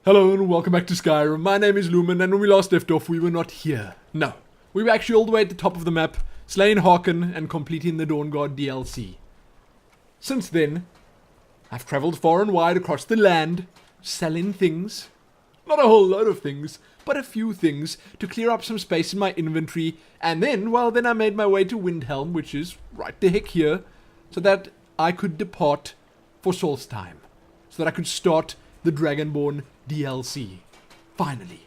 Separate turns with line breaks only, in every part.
Hello and welcome back to Skyrim. My name is Lumen, and when we last left off, we were not here. No. We were actually all the way at the top of the map, slaying Harkin and completing the Dawnguard DLC. Since then, I've travelled far and wide across the land, selling things. Not a whole load of things, but a few things, to clear up some space in my inventory, and then I made my way to Windhelm, which is right the heck here, so that I could depart for Solstheim, so that I could start the Dragonborn DLC. Finally.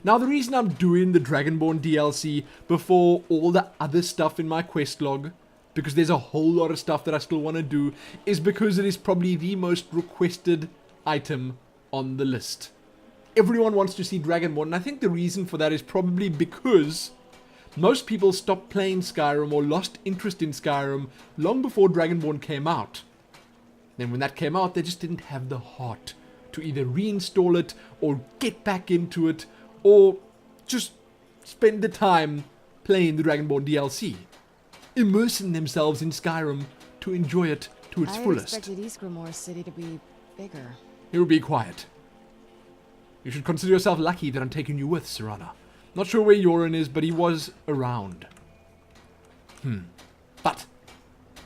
Now the reason I'm doing the Dragonborn DLC before all the other stuff in my quest log, because there's a whole lot of stuff that I still want to do, is because it is probably the most requested item on the list. Everyone wants to see Dragonborn, and I think the reason for that is probably because most people stopped playing Skyrim or lost interest in Skyrim long before Dragonborn came out. Then when that came out, they just didn't have the heart to either reinstall it or get back into it or just spend the time playing the Dragonborn DLC, immersing themselves in Skyrim to enjoy it to its fullest.
I expected Ysgrimmar City to be bigger.
It will be quiet. You should consider yourself lucky that I'm taking you with, Serana. Not sure where Yoren is, but he was around. But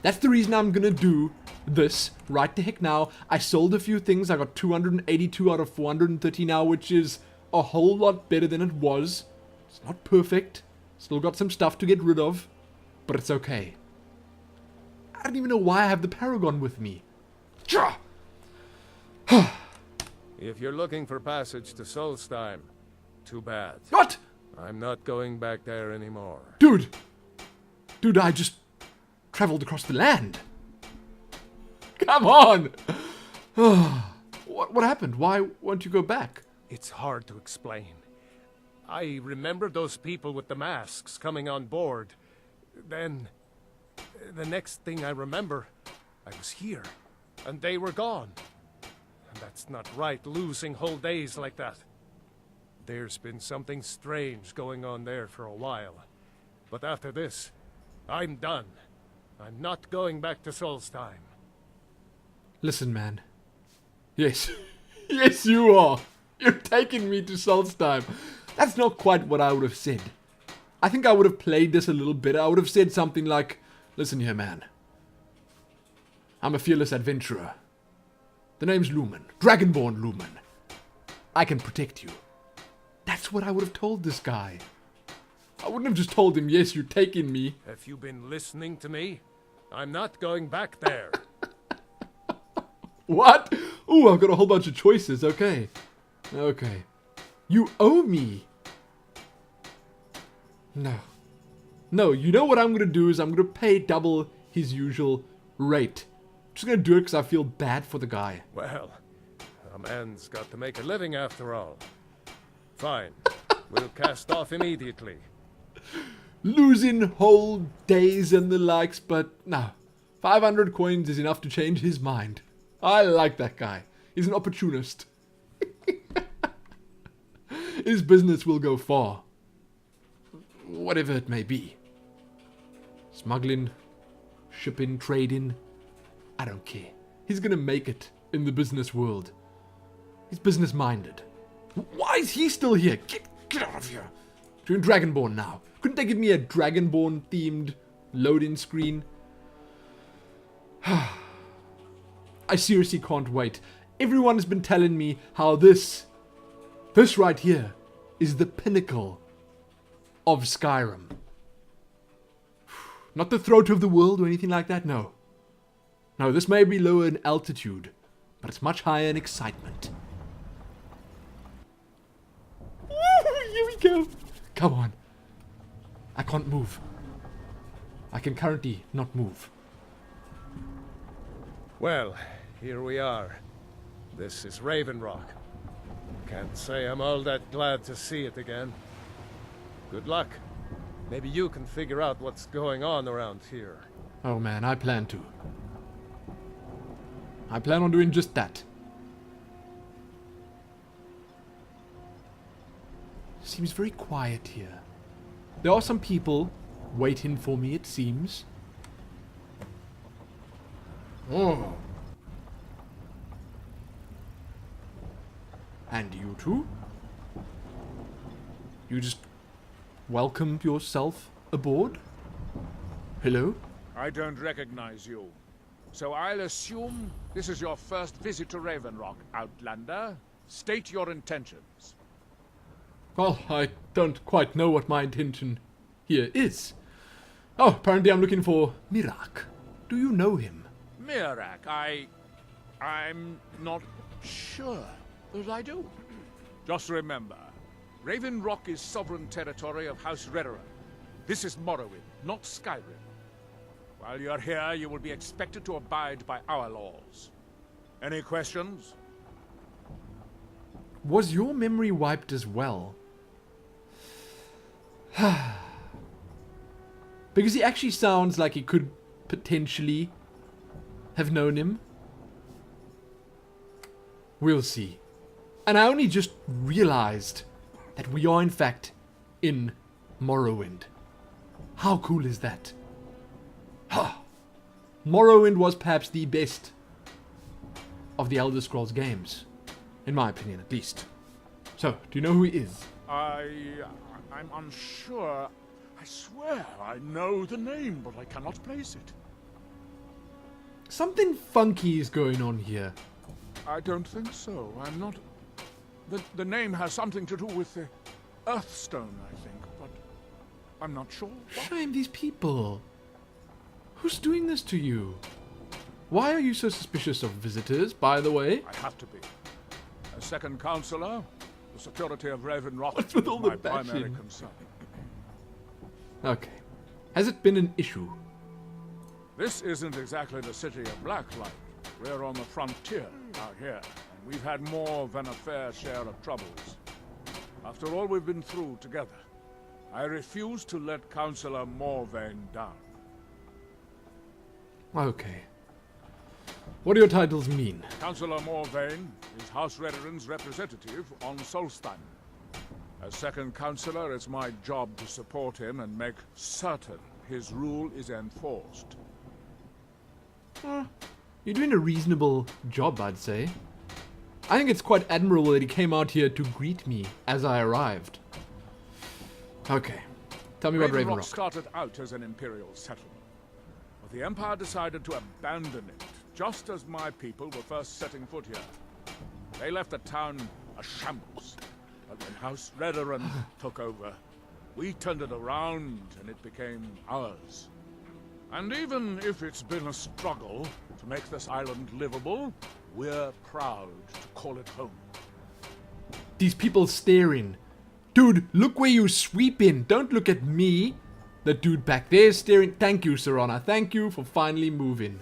that's the reason I'm gonna do this right the heck now. I sold a few things. I got 282 out of 430 now, which is a whole lot better than it was. It's not perfect. Still got some stuff to get rid of, but it's okay. I don't even know why I have the Paragon with me.
If you're looking for passage to Solstheim, too bad.
What?
I'm not going back there anymore.
Dude, I just traveled across the land. Come on! What happened? Why won't you go back?
It's hard to explain. I remember those people with the masks coming on board. Then, the next thing I remember, I was here, and they were gone. And that's not right, losing whole days like that. There's been something strange going on there for a while. But after this, I'm done. I'm not going back to Solstheim.
Listen, man. Yes. Yes, you are. You're taking me to Solstheim. That's not quite what I would have said. I think I would have played this a little better. I would have said something like, listen here, man. I'm a fearless adventurer. The name's Lumen. Dragonborn Lumen. I can protect you. That's what I would have told this guy. I wouldn't have just told him, yes, you're taking me.
Have you been listening to me? I'm not going back there.
What? Ooh, I've got a whole bunch of choices. Okay. Okay. You owe me. No. No, you know what I'm going to do is I'm going to pay double his usual rate. I'm just going to do it because I feel bad for the guy.
Well, a man's got to make a living after all. Fine. We'll cast off immediately.
Losing whole days and the likes, but no. 500 coins is enough to change his mind. I like that guy. He's an opportunist. His business will go far. Whatever it may be. Smuggling, shipping, trading. I don't care. He's gonna make it in the business world. He's business-minded. Why is he still here? Get out of here. Doing Dragonborn now. Couldn't they give me a Dragonborn-themed loading screen? I seriously can't wait. Everyone has been telling me how this right here is the pinnacle of Skyrim. Not the throat of the world or anything like that, no. No, this may be lower in altitude, but it's much higher in excitement. Here we go. Come on. I can't move. I can currently not move.
Well, here we are. This is Raven Rock. Can't say I'm all that glad to see it again. Good luck. Maybe you can figure out what's going on around here.
Oh man, I plan to. I plan on doing just that. Seems very quiet here. There are some people waiting for me, it seems. Oh. And you too? You just welcomed yourself aboard? Hello?
I don't recognize you. So I'll assume this is your first visit to Raven Rock, Outlander. State your intentions.
Well, I don't quite know what my intention here is. Oh, apparently I'm looking for Mirak. Do you know him?
Mirak, I'm not sure that I do. Just remember, Raven Rock is sovereign territory of House Redoran. This is Morrowind, not Skyrim. While you're here, you will be expected to abide by our laws. Any questions?
Was your memory wiped as well? Because he actually sounds like he could potentially have known him. We'll see. And I only just realized that we are in fact in Morrowind. How cool is that? Morrowind was perhaps the best of the Elder Scrolls games. In my opinion, at least. So, do you know who he is?
I'm unsure. I swear I know the name, but I cannot place it.
Something funky is going on here.
I don't think so. I'm not... The name has something to do with the Earthstone, I think, but I'm not sure.
Shame, these people. Who's doing this to you? Why are you so suspicious of visitors, by the way?
I have to be. As second counselor, the security of Raven Rock
What's
is
with all the
my primary
bashing?
concern.
Okay. Has it been an issue?
This isn't exactly the city of Blacklight. We're on the frontier out here, and we've had more than a fair share of troubles. After all we've been through together, I refuse to let Councillor Morvain down.
Okay. What do your titles mean?
Councillor Morvain is House Redoran's representative on Solstheim. As second councillor, it's my job to support him and make certain his rule is enforced.
You're doing a reasonable job, I'd say. I think it's quite admirable that he came out here to greet me as I arrived. Okay. Tell me about Raven Rock.
Started out as an imperial settlement, but the Empire decided to abandon it just as my people were first setting foot here. They left the town a shambles, but when House Redoran took over, we turned it around and it became ours. And even if it's been a struggle to make this island livable, we're proud to call it home.
These people staring. Dude, look where you sweeping. Don't look at me. The dude back there is staring. Thank you, Serana. Thank you for finally moving.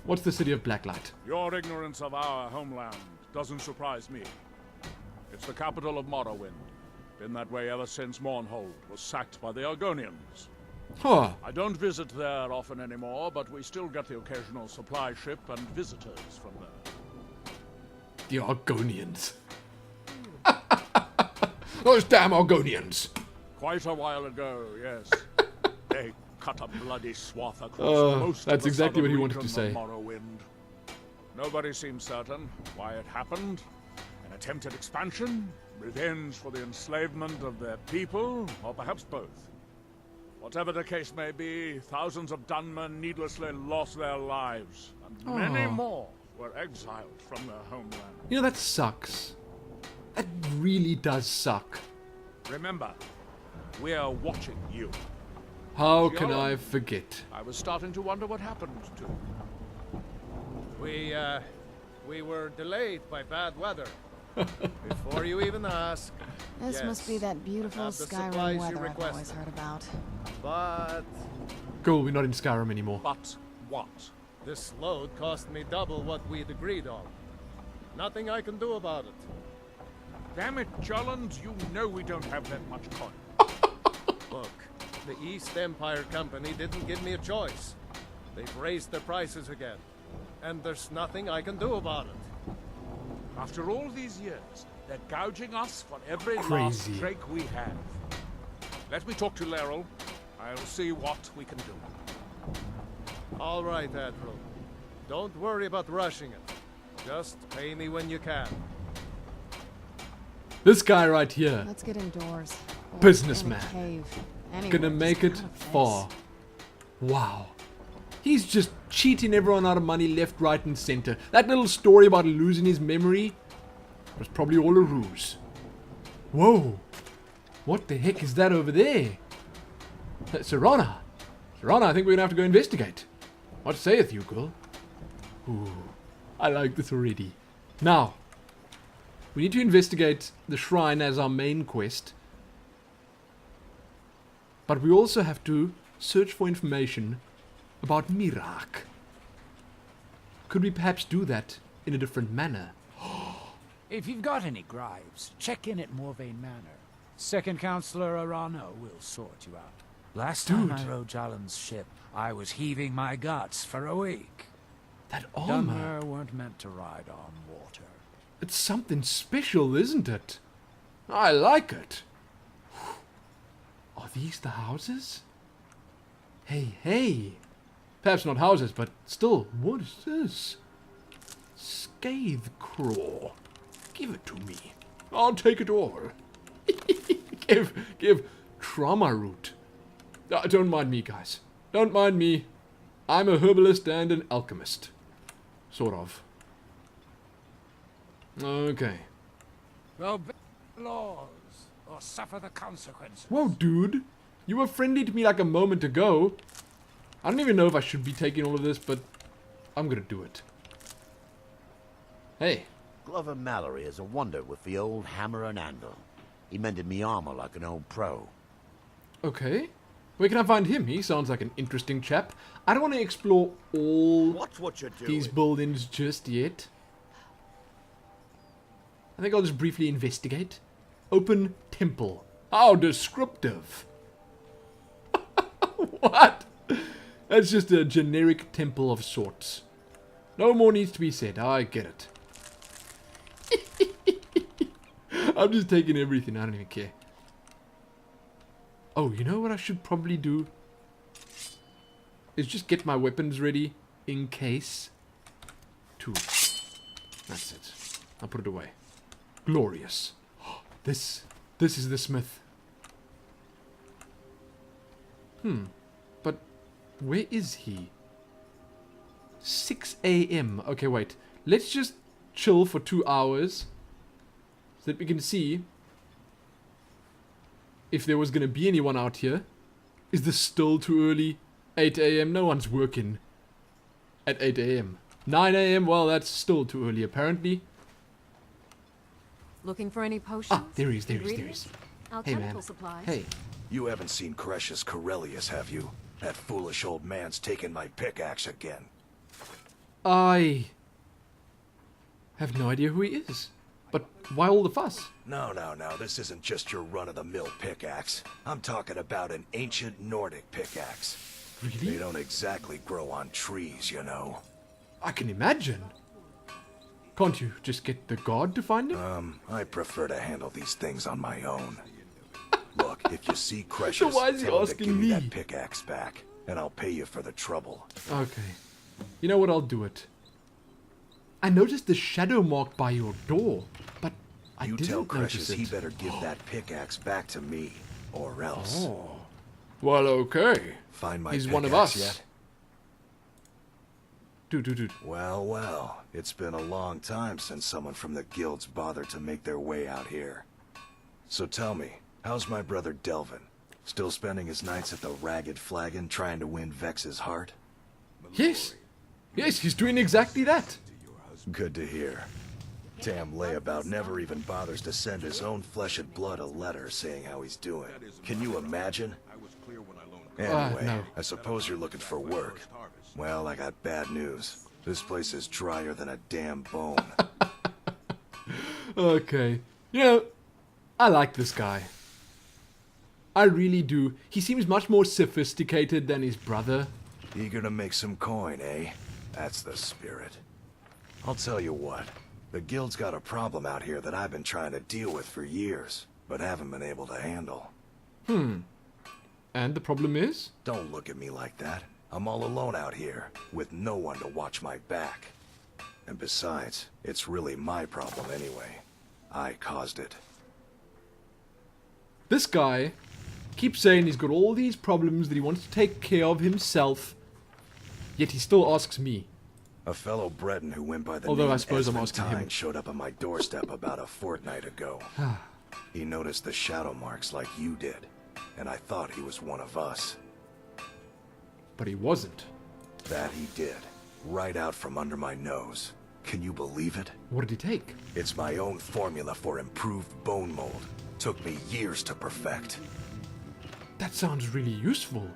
What's the city of Blacklight?
Your ignorance of our homeland doesn't surprise me. It's the capital of Morrowind. Been that way ever since Mournhold was sacked by the Argonians.
Huh.
I don't visit there often anymore, but we still get the occasional supply ship and visitors from there.
The Argonians. Those damn Argonians.
Quite a while ago, yes. They cut a bloody swath across most
that's
of the
exactly what he
southern
wanted to
region
say.
of Morrowind. Nobody seems certain why it happened. An attempted expansion, revenge for the enslavement of their people, or perhaps both. Whatever the case may be, thousands of Dunmen needlessly lost their lives, and many more were exiled from their homeland.
You know, that sucks. That really does suck.
Remember, we're watching you.
How can I forget?
I was starting to wonder what happened to you.
We were delayed by bad weather. Before you even ask.
This must be that beautiful
Have the
Skyrim
supplies you
weather I've always
requested.
heard about.
But
Cool, we're not in Skyrim anymore.
But what?
this load cost me double what we'd agreed on. Nothing I can do about it.
Damn it, Jolland, you know we don't have that much coin.
Look, the East Empire Company didn't give me a choice. They've raised their prices again. And there's nothing I can do about it.
After all these years, they're gouging us for every
Crazy.
last drake we have. Let me talk to Laeral. I'll see what we can do.
All right, Admiral. Don't worry about rushing it. Just pay me when you can.
This guy right here,
Let's get indoors. Or
Businessman.
in a cave.
gonna
Anywhere,
make
just
it
out of this.
far. Wow. He's just cheating everyone out of money left, right, and center. That little story about losing his memory was probably all a ruse. Whoa. What the heck is that over there? Serana. Serana, I think we're gonna have to go investigate. What saith you, girl? Ooh, I like this already. Now, we need to investigate the shrine as our main quest. But we also have to search for information about Mirak. Could we perhaps do that in a different manner?
If you've got any gripes, check in at Morvain Manor. Second Counselor Arano will sort you out. Last time I
Dude.
rode Jalen's ship, I was heaving my guts for a week.
That armor.
Dunmer weren't meant to ride on water.
It's something special, isn't it? I like it. Are these the houses? Hey, hey. Perhaps not houses, but still, what is this? Scathe Craw. Give it to me. I'll take it all. give trauma root. Don't mind me, guys. Don't mind me. I'm a herbalist and an alchemist. Sort of. Okay.
Obey the laws, or suffer the consequences.
Whoa, dude. You were friendly to me like a moment ago. I don't even know if I should be taking all of this, but I'm gonna do it. Hey.
Glover Mallory is a wonder with the old hammer and anvil. He mended me armor like an old pro.
Okay. Where can I find him? He sounds like an interesting chap. I don't want to explore all
Watch what you're doing.
these buildings just yet. I think I'll just briefly investigate. Open temple. How descriptive. What? That's just a generic temple of sorts. No more needs to be said. I get it. I'm just taking everything. I don't even care. Oh, you know what I should probably do? Is just get my weapons ready in case. Two. That's it. I'll put it away. Glorious. This is the smith. But where is he? 6 a.m. Okay, wait. Let's just chill for 2 hours so that we can see if there was going to be anyone out here. Is this still too early? 8 a.m. No one's working at 8 a.m. 9 a.m. Well, that's still too early apparently.
Looking for any potions?
Ah, there he is, there he is, there he
Ingredients?
is.
Alchemical
Hey, man.
supplies?
Hey.
You haven't seen Crush's Corellius, have you? That foolish old man's taken my pickaxe again.
I have no idea who he is. But why all the fuss?
No, this isn't just your run-of-the-mill pickaxe. I'm talking about an ancient Nordic pickaxe. They
Really?
don't exactly grow on trees, you know.
I can imagine. Can't you just get the guard to find him?
I prefer to handle these things on my own. Look, if you see Crush's,
So why is he
tell him to
asking
give me
me?
that pickaxe back, and I'll pay you for the trouble.
Okay. You know what? I'll do it. I noticed the shadow mark by your door, but I
You
didn't
tell
notice
Crush's
it.
he better give that pickaxe back to me, or else.
Oh. Well, okay.
Find my
He's
pickaxe
one of us.
yet?
Dude.
Well, it's been a long time since someone from the guilds bothered to make their way out here. So tell me, how's my brother Delvin? Still spending his nights at the Ragged Flagon trying to win Vex's heart?
Yes. Yes, he's doing exactly that.
Good to hear. Damn layabout never even bothers to send his own flesh and blood a letter saying how he's doing. Can you imagine? Anyway,
no.
I suppose you're looking for work. Well, I got bad news. This place is drier than a damn bone.
Okay. You know, I like this guy. I really do. He seems much more sophisticated than his brother.
Eager to make some coin, eh? That's the spirit. I'll tell you what. The guild's got a problem out here that I've been trying to deal with for years, but haven't been able to handle.
And the problem is?
Don't look at me like that. I'm all alone out here, with no one to watch my back. And besides, it's really my problem anyway. I caused it.
This guy keeps saying he's got all these problems that he wants to take care of himself, yet he still asks me.
A fellow Breton who went by the
Although
name
I suppose I'm
Esmond
asking him.
showed up on my doorstep about a fortnight ago. He noticed the shadow marks like you did, and I thought he was one of us.
But he wasn't.
That he did, right out from under my nose. Can you believe it?
What did he take?
It's my own formula for improved bone mold. Took me years to perfect.
That sounds really useful.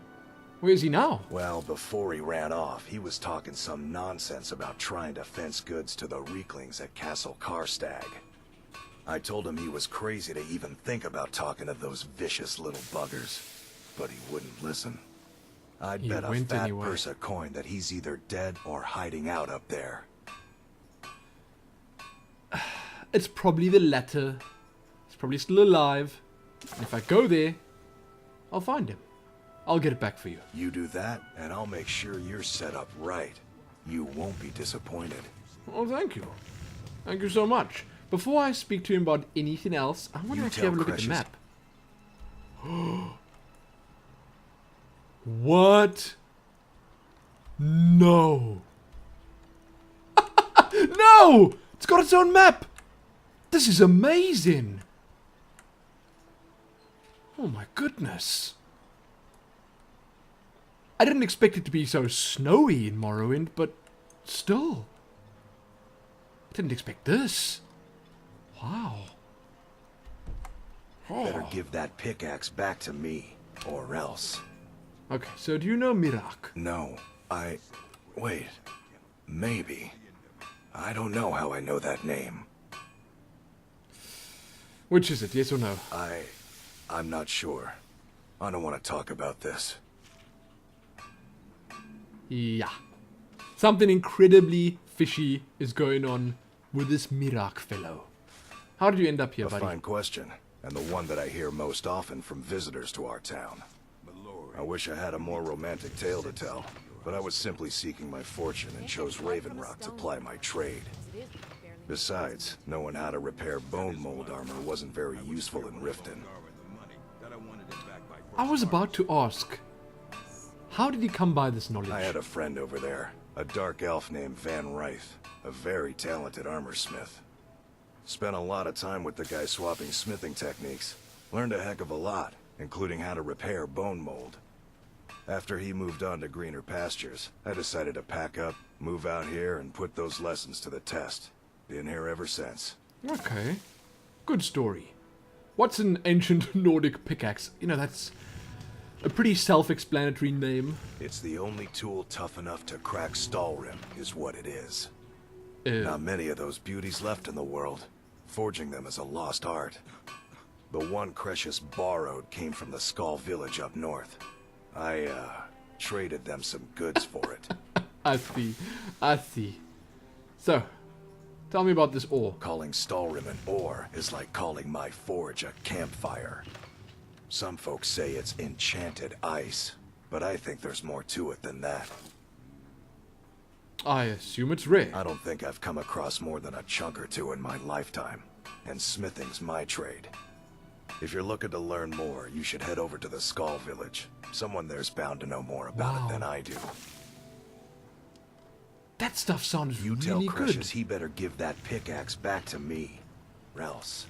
Where is he now?
Well, before he ran off, he was talking some nonsense about trying to fence goods to the Reeklings at Castle Karstag. I told him he was crazy to even think about talking to those vicious little buggers, but he wouldn't listen. I'd
He
bet a
went
fat
anyway.
purse of coin that he's either dead or hiding out up there.
It's probably the latter. He's probably still alive. And if I go there, I'll find him. I'll get it back for you.
You do that, and I'll make sure you're set up right. You won't be disappointed.
Oh, thank you. Thank you so much. Before I speak to him about anything else, I want
You
to actually have a
tell
look at the
Cresius-
map. What? No. No! It's got its own map! This is amazing! Oh my goodness. I didn't expect it to be so snowy in Morrowind, but still. I didn't expect this. Wow.
Better give that pickaxe back to me, or else.
Okay, so do you know Mirak?
No, wait. Maybe. I don't know how I know that name.
Which is it, yes or no?
I'm not sure. I don't want to talk about this.
Yeah. Something incredibly fishy is going on with this Mirak fellow. How did you end up here,
A
buddy?
fine question, and the one that I hear most often from visitors to our town. I wish I had a more romantic tale to tell, but I was simply seeking my fortune and chose Raven Rock to ply my trade. Besides, knowing how to repair bone mold armor wasn't very useful in Riften.
I was about to ask, how did you come by this knowledge?
I had a friend over there, a dark elf named Van Ryth, a very talented armor smith. Spent a lot of time with the guy swapping smithing techniques. Learned a heck of a lot, including how to repair bone mold. After he moved on to greener pastures, I decided to pack up, move out here, and put those lessons to the test. Been here ever since.
Okay. Good story. What's an ancient Nordic pickaxe? You know, that's a pretty self-explanatory name.
It's the only tool tough enough to crack Stalrim, is what it is. Not many of those beauties left in the world. Forging them is a lost art. The one Cresius borrowed came from the Skull village up north. I, traded them some goods for it.
I see. I see. So, tell me about this ore.
Calling Stalrim an ore is like calling my forge a campfire. Some folks say it's enchanted ice, but I think there's more to it than that.
I assume it's rare.
I don't think I've come across more than a chunk or two in my lifetime, and smithing's my trade. If you're looking to learn more, you should head over to the Skull village. Someone there's bound to know more about it than I do.
That stuff sounds
You tell
really
Cresius
good.
he better give that pickaxe back to me, or else.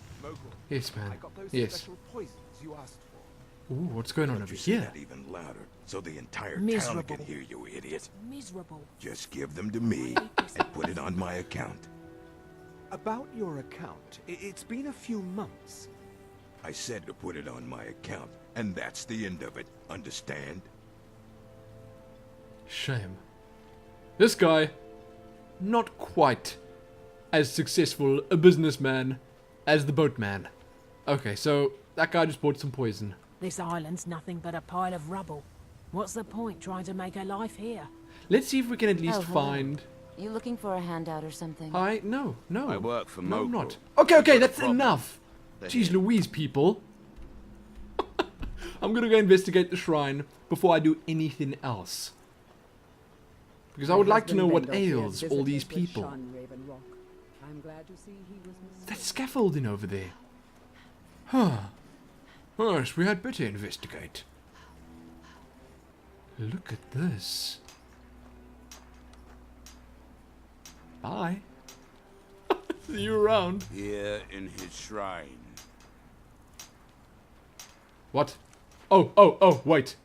Yes, man.
I got those
Yes.
special poisons you asked for.
Ooh, what's going on over
You say
here?
that even louder, so the entire
Miserable.
town can hear you, idiot.
Miserable.
Just give them to me and put it on my account.
About your account, it's been a few months.
I said to put it on my account, and that's the end of it. Understand?
Shame. This guy, not quite as successful a businessman as the boatman. Okay, so that guy just bought some poison.
This island's nothing but a pile of rubble. What's the point trying to make a life here?
Let's see if we can at least
Oh, hello.
find...
You looking for a handout or something?
No, no.
I work for
No, I'm
Moko.
not. Okay,
You've got a
that's
problem.
enough.
They're
Jeez
here.
Louise, people. I'm gonna go investigate the shrine before I do anything else. Because I would like to know what ails all these people. That scaffolding over there. Huh. Yes, we had better investigate. Look at this. Bye. See you around.
Here in his shrine.
What? Oh, wait.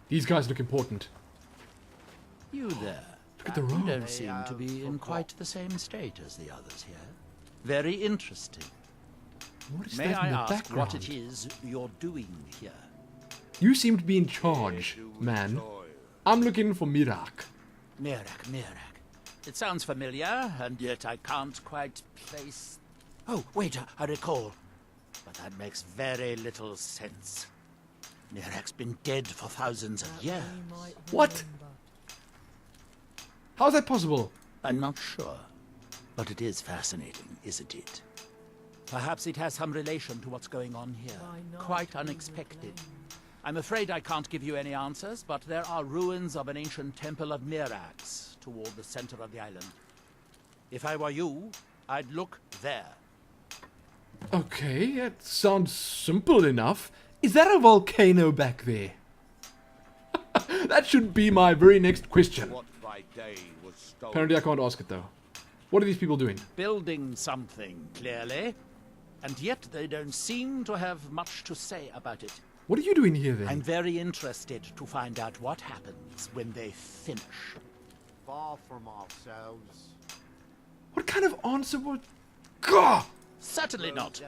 These guys look important.
You there.
Look at the
You
road.
don't seem to be in quite the same state as the others here. Very interesting.
What is
May
that
I
in the
ask
background?
what it is you're doing here?
You seem to be in charge, man. I'm looking for Mirak.
Mirak. It sounds familiar, and yet I can't quite place... Oh, wait, I recall. But that makes very little sense. Mirak's been dead for thousands of years.
What? How's that possible?
I'm not sure. But it is fascinating, isn't it? Perhaps it has some relation to what's going on here. Quite unexpected. I'm afraid I can't give you any answers, but there are ruins of an ancient temple of Mirax toward the center of the island. If I were you, I'd look there.
Okay, that sounds simple enough. Is that a volcano back there? That should be my very next question.
What by day was stolen.
Apparently I can't ask it though. What are these people doing?
Building something, clearly. And yet they don't seem to have much to say about it.
What are you doing here then?
I'm very interested to find out what happens when they finish.
Far from ourselves.
What kind of answer would... Gah!
Certainly not.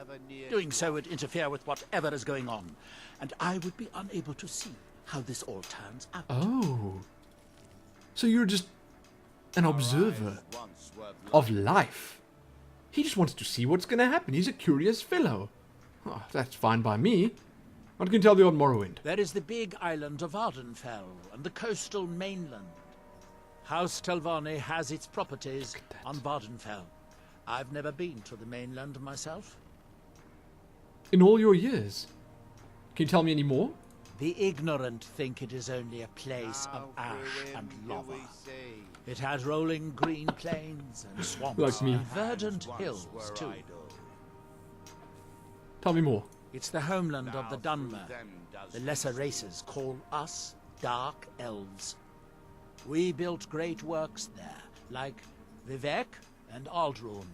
Doing so would interfere with whatever is going on, and I would be unable to see how this all turns out.
Oh. So you're just an observer of life. He just wants to see what's going to happen. He's a curious fellow. Oh, that's fine by me. What can you tell me on Morrowind?
There is the big island of Ardenfell and the coastal mainland. House Telvanni has its properties on Vardenfell. I've never been to the mainland myself.
In all your years? Can you tell me any more?
The ignorant think it is only a place of ash and lava. It has rolling green plains and swamps
Like me.
and verdant hills too.
Tell me more.
It's the homeland of the Dunmer. The lesser races call us Dark Elves. We built great works there, like Vivek and Aldrun.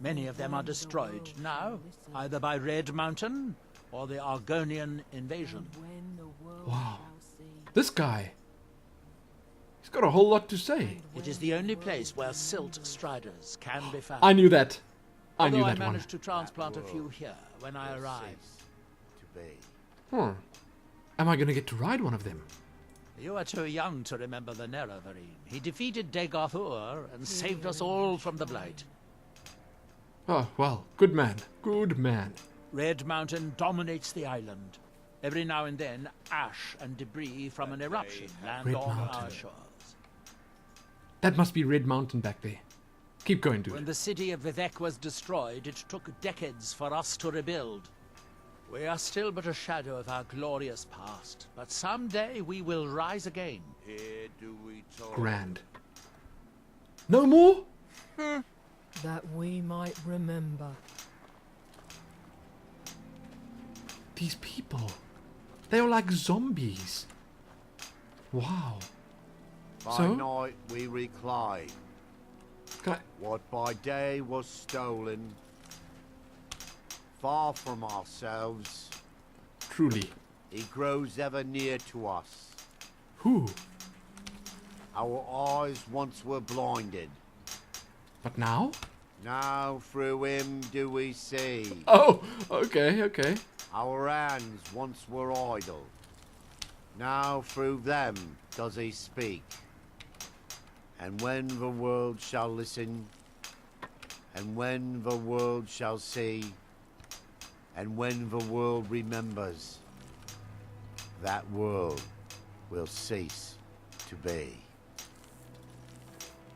Many of them are destroyed now, either by Red Mountain or the Argonian invasion.
Wow. This guy. He's got a whole lot to say.
It is the only place where silt striders can be found.
I knew that. I knew
Although
that
I
one.
managed to transplant a few here when I arrived.
Am I going to get to ride one of them?
You are too young to remember the Nerevarine. He defeated Degarthur and saved us all from the Blight.
Oh, well. Good man. Good man.
Red Mountain dominates the island. Every now and then, ash and debris from an eruption land
Red
on
Mountain.
our shores.
That must be Red Mountain back there. Keep going,
When
dude.
the city of Vivek was destroyed, it took decades for us to rebuild. We are still but a shadow of our glorious past, but someday we will rise again.
Here do we talk.
Grand. No more?
That we might remember.
These people. They are like zombies. Wow.
By
So?
night we recline.
Can I...
What by day was stolen. Far from ourselves.
Truly.
He grows ever near to us.
Who?
Our eyes once were blinded.
But now?
Now through him do we see.
Oh, okay, okay.
Our hands once were idle. Now through them does he speak. And when the world shall listen, and when the world shall see, and when the world remembers, that world will cease to be.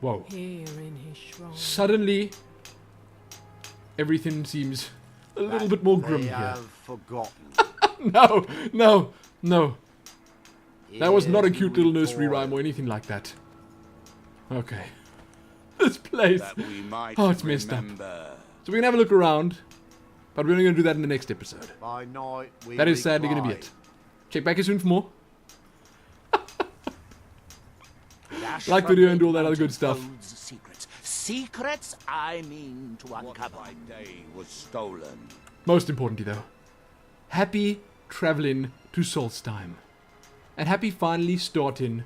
Whoa.
Here in his shrine.
Suddenly, everything seems a little bit more grim
They
here.
have forgotten.
No, no, no. That was not a
Here
cute
do
little
we
nursery
toil.
rhyme or anything like that. Okay. This place.
That we might
Oh, it's messed up.
remember.
So we can have a look around. But we're only going to do that in the next episode.
By night we
That is sadly going to be
recline.
it. Check back here soon for more.
Dash
Like
from
video and
the
do all that other good stuff.
holds Secrets. Secrets I mean to uncover.
What by day was stolen.
Most importantly, though, happy traveling to Solstheim. And happy finally starting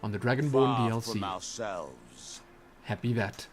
on the Dragonborn
Far
DLC.
from ourselves.
Happy that.